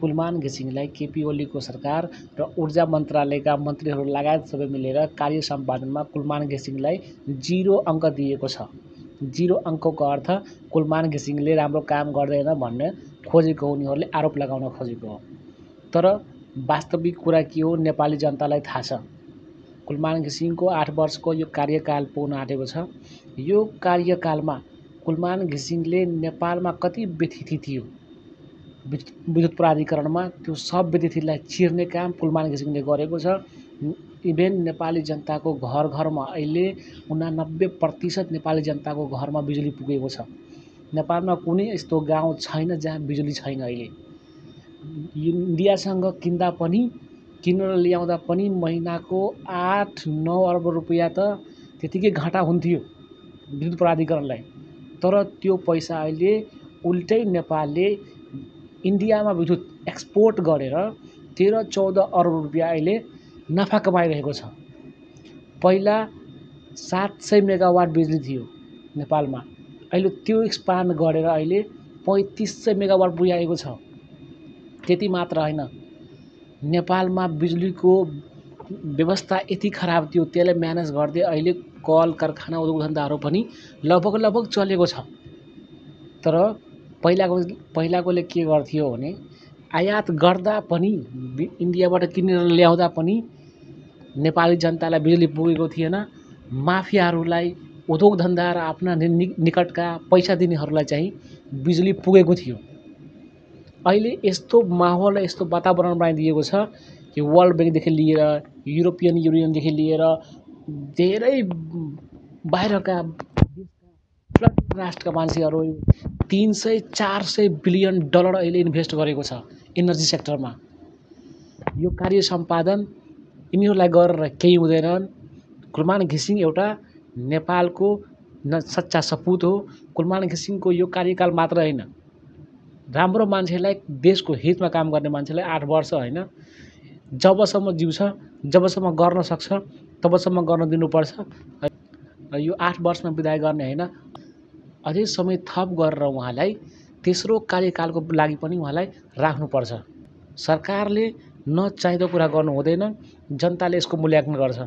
कुलमान घिसिङलाई केपी ओलीको सरकार र ऊर्जा मन्त्रालयका मन्त्रीहरू लगायत सबै मिलेर कार्य सम्पादनमा कुलमान घिसिङलाई 0 अङ्क दिएको छ। 0 अङ्कको अर्थ कुलमान घिसिङले राम्रो काम गर्दैन भन्ने खोजेको उनीहरूले आरोप लगाउन खोजेको हो। तर वास्तविक कुरा के हो नेपाली जनतालाई थाहा छ। कुलमान घिसिङको 8 वर्षको यो कार्यकाल पुग्न आँटेको छ। यो कार्यकालमा कुलमान घिसिङले नेपालमा कति व्यतिथि थियो विद्युत प्राधिकरणमा, त्यो सब व्यतिथिलाई चिर्ने काम कुलमान घिसिङले गरेको छ। इभेन नेपाली जनताको घर घरमा अहिले 89% नेपाली जनताको घरमा बिजुली पुगेको छ। नेपालमा कुनै यस्तो गाउँ छैन जहाँ बिजुली छैन। अहिले इन्डियासँग किनेर ल्याउँदा पनि महिनाको 8-9 अर्ब रुपियाँ त त्यतिकै घाटा हुन्थ्यो विद्युत प्राधिकरणलाई। तर त्यो पैसा अहिले उल्टै नेपालले इन्डियामा विद्युत एक्सपोर्ट गरेर 13-14 अर्ब रुपियाँ अहिले नाफा कमाइरहेको छ। पहिला 700 मेगावाट बिजुली थियो नेपालमा, अहिले त्यो एक्सपान्ड गरेर अहिले 3500 मेगावाट पुर्याएको छ। त्यति मात्र होइन, नेपालमा बिजुलीको व्यवस्था यति खराब थियो, त्यसलाई म्यानेज गर्दै अहिले कल कारखाना उद्योग धन्दाहरू पनि लगभग चलेको छ। तर पहिलाकोले के गर्थ्यो भने आयात गर्दा पनि इन्डियाबाट किनेर ल्याउँदा पनि नेपाली जनतालाई बिजुली पुगेको थिएन। माफियाहरूलाई, उद्योग धन्दा र आफ्ना निकटका पैसा दिनेहरूलाई चाहिँ बिजुली पुगेको थियो। अहिले यस्तो माहौल, यस्तो वातावरण बनाइदिएको छ कि वर्ल्ड ब्याङ्कदेखि लिएर युरोपियन युनियनदेखि लिएर धेरै बाहिरका राष्ट्रका मान्छेहरू $300-400 बिलियन अहिले इन्भेस्ट गरेको छ इनर्जी सेक्टरमा। यो कार्य सम्पादन यिनीहरूलाई गरेर केही हुँदैन। कुलमान घिसिङ एउटा नेपालको सच्चा सपुत हो। कुलमान घिसिङको यो कार्यकाल मात्र होइन, राम्रो मान्छेलाई, देशको हितमा काम गर्ने मान्छेलाई 8 वर्ष होइन, जबसम्म जिउँछ, जबसम्म गर्न सक्छ तबसम्म गर्न दिनुपर्छ। र यो 8 वर्षमा विदाय गर्ने होइन, अझै समय थप गरेर उहाँलाई तेस्रो कार्यकालको लागि पनि उहाँलाई राख्नुपर्छ। सरकारले नचाहिँदो कुरा गर्नु हुँदैन, जनताले यसको मूल्याङ्कन गर्छ।